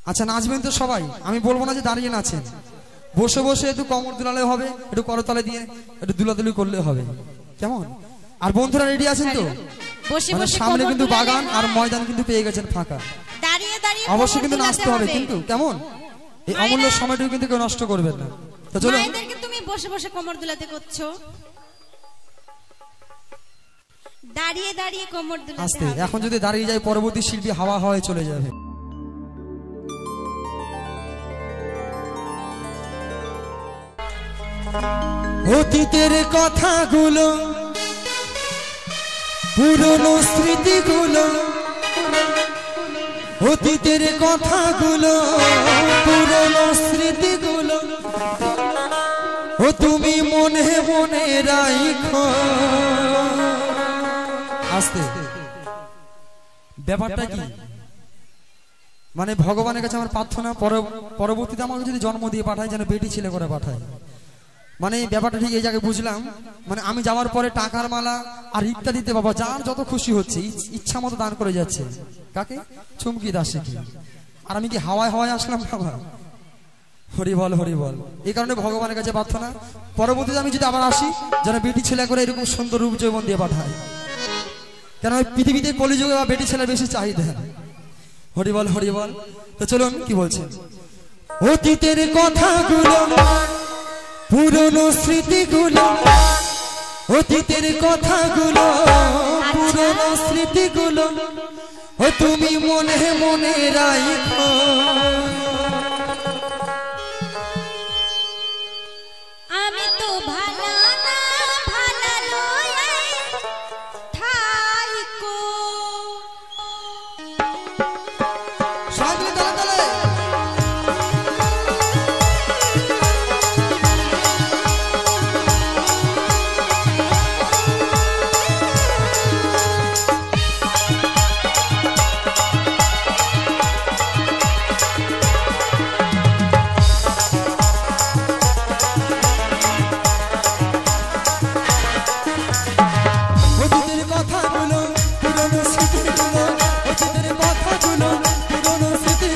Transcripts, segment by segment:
আচ্ছা নাচবেন তো সবাই, আমি বলবো না যে দাঁড়িয়ে নাচেন, বসে বসে একটু কোমর দুলালে হবে, একটু করতালে দিয়ে একটু দুলাদুলি করলে হবে, কেমন? আর বন্ধুরা রেডি আছেন তো? সামনে কিন্তু বাগান আর ময়দান কিন্তু পেয়ে গেছেন ফাঁকা, অবশ্যই কিন্তু নাচতে হবে কিন্তু, কেমন? এই অমূল্য সময়টুকু কিন্তু কেউ নষ্ট করবেন না। তো চলো, তুমি বসে বসে কোমর দুলাতে করছো, দাঁড়িয়ে দাঁড়িয়ে কোমর দুলাতে আস্তে, এখন যদি দাঁড়িয়ে যায় পরবর্তী শিল্পী হাওয়া হয়ে চলে যাবে। অতীতের কথাগুলো, পুরনো স্মৃতিগুলো, অতীতের কথাগুলো, পুরনো স্মৃতিগুলো, ও তুমি মনে মনে রাখো। আস্তে, ব্যাপারটা কি মানে ভগবানের কাছে আমার প্রার্থনা, পরবর্তীতে আমাকে যদি জন্ম দিয়ে পাঠায় যেন বেটি ছেলে করে পাঠায়। মানে ব্যাপারটা ঠিক এই জায়গায় বুঝলাম, মানে আমি যাওয়ার পরে টাকার মালা আর ইত্যাদিতে বাবা যার যত খুশি হচ্ছে ইচ্ছা মতো দান করে যাচ্ছে। কাকে? চুমকি দাসে কি? আর আমি কি হাওয়ায় হাওয়ায় আসলাম বাবা? হরি বল হরি বল। এই কারণে ভগবানের কাছে প্রার্থনা, পরবর্তীতে আমি যদি আবার আসি যেন বেটি ছেলে করে এরকম সুন্দর রূপ যৌবন দিয়ে পাঠায়, কেন পৃথিবীতে কলিযুগে বা বেটি ছেলে বেশি চাহিদা। হরি বল হরি বল। তো চলুন কি বলছেন। অতীতের কথাগুলো, পুরনো স্মৃতিগুলো, অতীতের কথাগুলো, পুরনো স্মৃতিগুলো, ও তুমি মনে মনে রাখো। আমি তো ভালো না ভালো লয় থাইকো। সাজলে তালে তালে অতীতের কথাগুলো, পুরনো স্মৃতিগুলো, অতীতের কথাগুলো, পুরনো স্মৃতি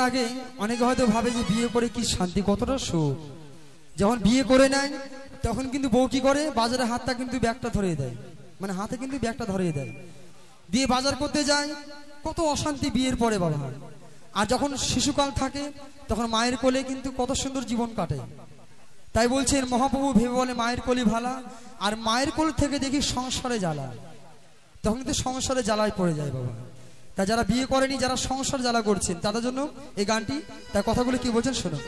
আগে অনেকে হয়তো ভাবে যে বিয়ে করে কি শান্তি, কতটা সুখ। যখন বিয়ে করে নেয় তখন কিন্তু বউ কি করে, বাজারে হাতটা কিন্তু ব্যাগটা ধরিয়ে দেয়, মানে হাতে কিন্তু ব্যাগটা ধরিয়ে দেয়, দিয়ে বাজার করতে যায়। কত অশান্তি বিয়ের পরে বাবা। আর যখন শিশুকাল থাকে তখন মায়ের কোলে কিন্তু কত সুন্দর জীবন কাটে। তাই বলছেন মহাপ্রভু ভেবে বলে মায়ের কোলে ভালা, আর মায়ের কোল থেকে দেখি সংসারে জ্বালা, তখন কিন্তু সংসারে জ্বালায় পড়ে যায় বাবা। তা যারা বিয়ে করেনি, যারা সংসার জ্বালা করছেন তাদের জন্য এই গানটি। তার কথাগুলো কি বলছেন শোনো।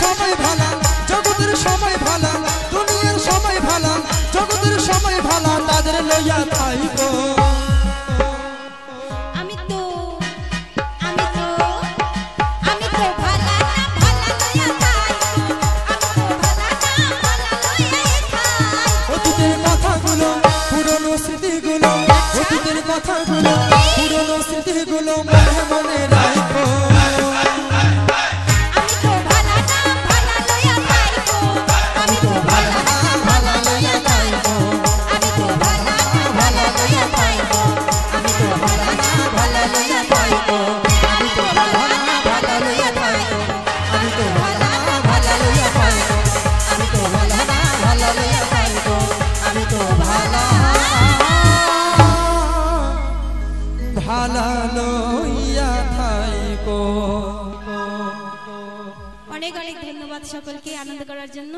সময় ভালা জগতের সময় ভালা, দুনিয়ার সময় ভালা জগতের সময় ভালা, তাদের লইয়া থাইকো। আমি তো ভালা না ভালা লইয়া থাইকো, আমি তো ভালা না ভালা লইয়া থাইকো। অতীতের কথাগুলো পুরনো স্মৃতিগুলো, অতীতের কথাগুলো পুরনো স্মৃতিগুলো মনে মনে রাখো। অনেক অনেক ধন্যবাদ সকলকে আনন্দ করার জন্য।